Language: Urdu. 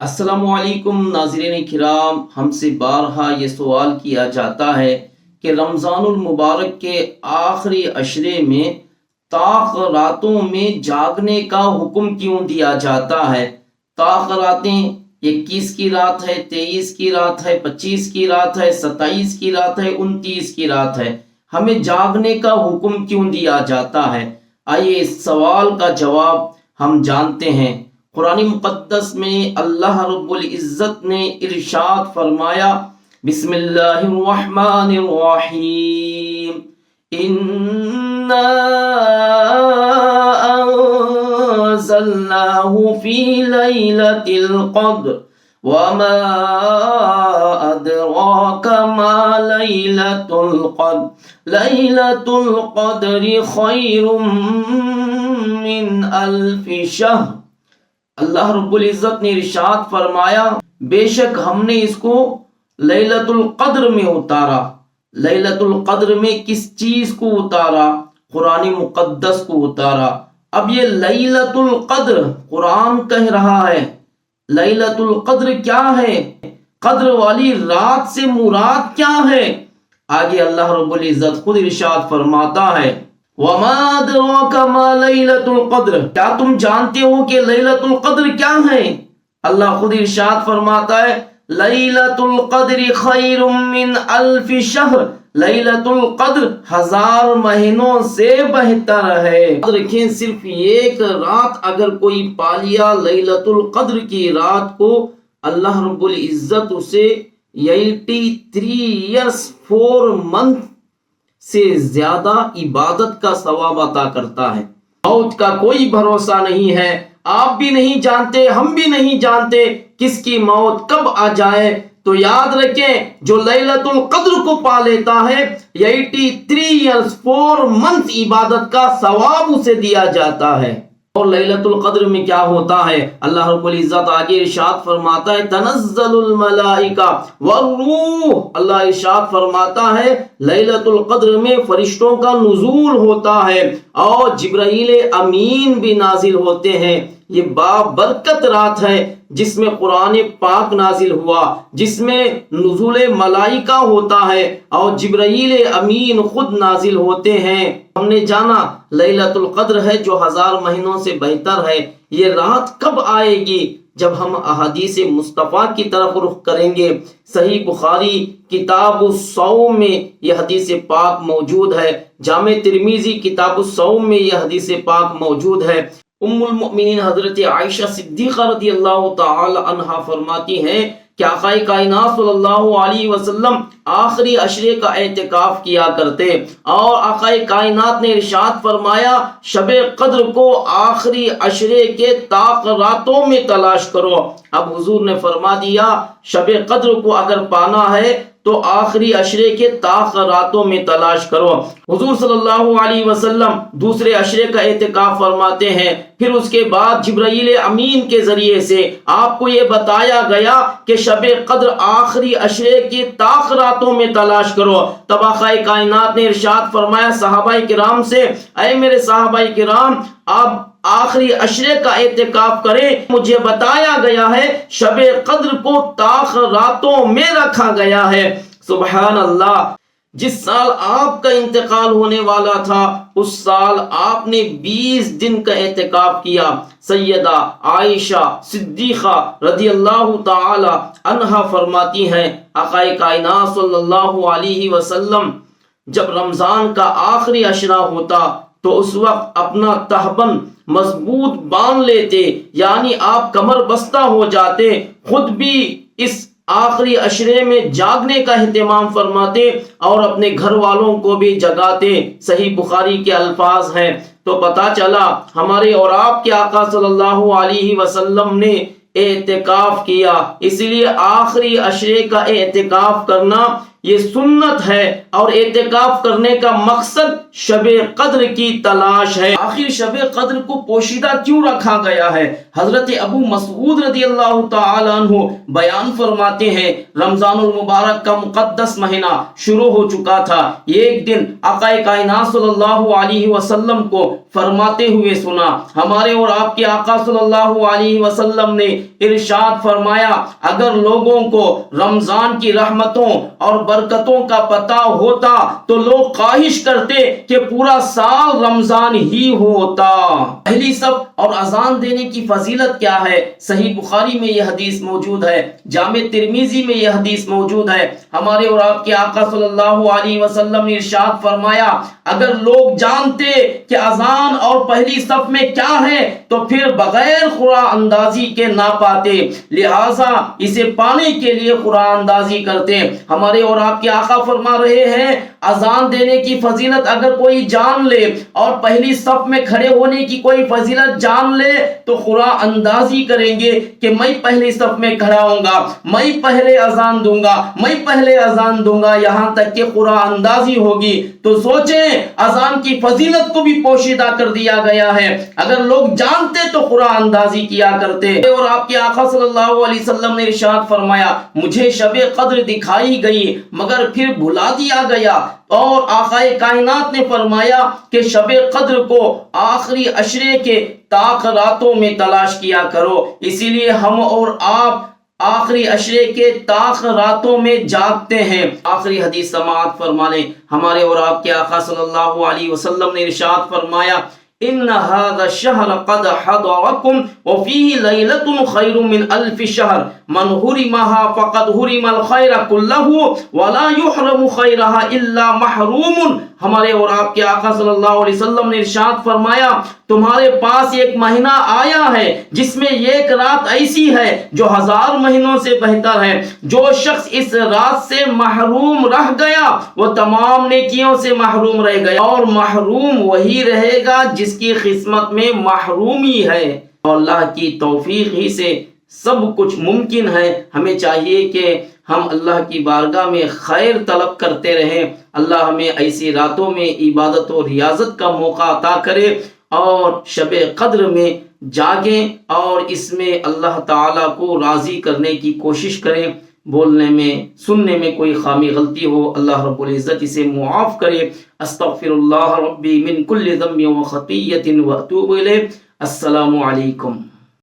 السلام علیکم ناظرین کرام، ہم سے بارہا یہ سوال کیا جاتا ہے کہ رمضان المبارک کے آخری عشرے میں طاق راتوں میں جاگنے کا حکم کیوں دیا جاتا ہے؟ طاق راتیں 21 کی رات ہے، 23 کی رات ہے، 25 کی رات ہے، 27 کی رات ہے، 29 کی رات ہے، ہمیں جاگنے کا حکم کیوں دیا جاتا ہے؟ آئیے اس سوال کا جواب ہم جانتے ہیں۔ قرآن مقدس میں اللہ رب العزت نے ارشاد فرمایا، بسم اللہ الرحمن الرحیم، انا انزلناہ فی لیلۃ القدر وما ادراک ما لیلۃ القدر لیلۃ القدر خیر من الف شہر۔ اللہ رب العزت نے ارشاد فرمایا، بے شک ہم نے اس کو لیلۃ القدر میں اتارا۔ لیلۃ القدر میں کس چیز کو اتارا؟ قرآن مقدس کو اتارا۔ اب یہ لیلۃ القدر قرآن کہہ رہا ہے، لیلۃ القدر کیا ہے؟ قدر والی رات سے مراد کیا ہے؟ آگے اللہ رب العزت خود ارشاد فرماتا ہے، وَمَا أَدْرَاكَ مَا لَيْلَةُ الْقَدْرِ، کیا تم جانتے ہو کہ لیلۃ القدر کیا ہے؟ اللہ خود ارشاد فرماتا ہے، لیلۃ القدر خیر من الف شہر، لیلۃ القدر 1000 مہینوں سے بہتر ہے۔ یاد رکھیں، صرف ایک رات اگر کوئی پا لیا لیلۃ القدر کی رات کو، اللہ رب العزت اسے 83 years 4 month سے زیادہ عبادت کا ثواب عطا کرتا ہے۔ موت کا کوئی بھروسہ نہیں ہے، آپ بھی نہیں جانتے، ہم بھی نہیں جانتے کس کی موت کب آ جائے۔ تو یاد رکھیں، جو لیلۃ القدر کو پا لیتا ہے، 83 years 4 months عبادت کا ثواب اسے دیا جاتا ہے۔ اور لیلۃ القدر میں کیا ہوتا ہے؟ اللہ رب العزت آگے ارشاد فرماتا ہے، تنزل الملائکہ والروح، اللہ ارشاد فرماتا ہے لیلۃ القدر میں فرشتوں کا نزول ہوتا ہے اور جبرائیل امین بھی نازل ہوتے ہیں۔ یہ بابرکت رات ہے جس میں قرآن پاک نازل ہوا، جس میں نزول ملائکہ ہوتا ہے اور جبرائیل امین خود نازل ہوتے ہیں۔ ہم نے جانا لیلۃ القدر ہے جو 1000 مہینوں سے بہتر ہے۔ یہ رات کب آئے گی؟ جب ہم احادیث مصطفیٰ کی طرف رخ کریں گے۔ صحیح بخاری کتاب الصوم میں یہ حدیث پاک موجود ہے، جامع ترمذی کتاب الصوم میں یہ حدیث پاک موجود ہے۔ ام المؤمنین حضرت عائشہ صدیقہ رضی اللہ تعالی عنہا فرماتی ہیں کہ آقا کائنات صلی اللہ علیہ وسلم آخری عشرے کا اعتکاف کیا کرتے، اور آقا کائنات نے ارشاد فرمایا، شب قدر کو آخری عشرے کے طاق راتوں میں تلاش کرو۔ اب حضور نے فرما دیا، شب قدر کو اگر پانا ہے تو آخری عشرے کے طاق راتوں میں تلاش کرو۔ حضور صلی اللہ علیہ وسلم دوسرے عشرے کا اعتکاف فرماتے ہیں، پھر اس کے بعد جبرائیل امین کے ذریعے سے آپ کو یہ بتایا گیا کہ شب قدر آخری عشرے کی طاق راتوں میں تلاش کرو۔ تب آقا کائنات نے ارشاد فرمایا صحابہ کرام سے، اے میرے صحابہ کرام، آپ آخری عشرے کا اعتکاف کریں، مجھے بتایا گیا ہے شب قدر کو طاق راتوں میں رکھا گیا ہے۔ سبحان اللہ، جس سال آپ کا انتقال ہونے والا تھا اس سال آپ نے 20 دن کا اعتکاف کیا۔ سیدہ عائشہ صدیقہ رضی اللہ تعالی عنہا فرماتی ہیں، آقا کائنات صلی اللہ علیہ وسلم جب رمضان کا آخری عشرہ ہوتا تو اس وقت اپنا تہبند مضبوط باندھ لیتے، یعنی آپ کمر بستہ ہو جاتے، خود بھی اس آخری عشرے میں جاگنے کا اہتمام فرماتے اور اپنے گھر والوں کو بھی جگاتے۔ صحیح بخاری کے الفاظ ہیں۔ تو پتہ چلا ہمارے اور آپ کے آقا صلی اللہ علیہ وسلم نے اعتکاف کیا، اس لیے آخری عشرے کا اعتکاف کرنا یہ سنت ہے اور اعتکاف کرنے کا مقصد شب قدر کی تلاش ہے۔ آخر شب قدر کو پوشیدہ کیوں رکھا گیا ہے؟ حضرت ابو مسعود رضی اللہ تعالی عنہ بیان فرماتے ہیں رمضان المبارک کا مقدس مہینہ شروع ہو چکا تھا۔ ایک دن آقا کائنات صلی اللہ علیہ وسلم کو فرماتے ہوئے سنا۔ ہمارے اور آپ کے آقا صلی اللہ علیہ وسلم نے ارشاد فرمایا اگر لوگوں کو رمضان کی رحمتوں اور برکتوں کا پتہ ہوتا تو لوگ خواہش کرتے کہ پورا سال رمضان ہی ہوتا۔ پہلی صف اور اذان دینے کی فضیلت کیا ہے؟ صحیح بخاری میں یہ حدیث موجود ہے، جامع ترمذی میں یہ حدیث موجود ہے۔ ہمارے اور آپ کے آقا صلی اللہ علیہ وسلم نے ارشاد فرمایا اگر لوگ جانتے کہ اذان اور پہلی صف میں کیا ہے تو پھر بغیر قرآن اندازی کے نہ پاتے، لہٰذا اسے پانے کے لیے قرآن اندازی کرتے۔ ہمارے اور آپ کے آقا فرما رہے ہیں اذان دینے کی فضیلت اگر کوئی جان لے اور پہلی صف میں کھڑے ہونے کی کوئی فضیلت جان لے تو قرآن اندازی کریں گے کہ میں پہلی صف میں کھڑا ہوں گا، میں پہلے اذان دوں گا، میں پہلے اذان دوں گا، یہاں تک کہ قرآن اندازی ہوگی۔ تو سوچیں اذان کی فضیلت کو بھی پوشیدہ کر دیا گیا ہے، اگر لوگ جانتے تو قرآن اندازی کیا کرتے۔ اور آپ کے آقا صلی اللہ علیہ وسلم نے ارشاد فرمایا مجھے شب قدر دکھائی گئی مگر پھر بھلا دیا گیا، اور آقا کائنات نے فرمایا کہ شب قدر کو آخری عشرے کے طاق راتوں میں تلاش کیا کرو۔ اسی لیے ہم اور آپ آخری عشرے کے طاق راتوں میں جاگتے ہیں۔ آخری حدیث سماعت فرما لیں، ہمارے اور آپ کے آقا صلی اللہ علیہ وسلم نے ارشاد فرمایا ان هذا الشهر قد حضركم وفيه ليلة خير من 1000 شهر من حرمها فقد حرم الخير كله ولا يحرم خيرها الا محروم۔ ہمارے اور آپ کے آقا صلی اللہ علیہ وسلم نے ارشاد فرمایا تمہارے پاس ایک مہینہ آیا ہے جس میں ایک رات ایسی ہے جو 1000 مہینوں سے بہتر ہے۔ جو شخص اس رات سے محروم رہ گیا وہ تمام نیکیوں سے محروم رہ گیا، اور محروم وہی رہے گا جس کی قسمت میں محرومی ہے۔ اور اللہ کی توفیق ہی سے سب کچھ ممکن ہے۔ ہمیں چاہیے کہ ہم اللہ کی بارگاہ میں خیر طلب کرتے رہیں۔ اللہ ہمیں ایسی راتوں میں عبادت و ریاضت کا موقع عطا کرے اور شب قدر میں جاگیں اور اس میں اللہ تعالیٰ کو راضی کرنے کی کوشش کریں۔ بولنے میں سننے میں کوئی خامی غلطی ہو اللہ رب العزت اسے معاف کرے۔ استغفر اللہ ربی من کل ذنب و خطیۃ و اتوب الیہ۔ السلام علیکم۔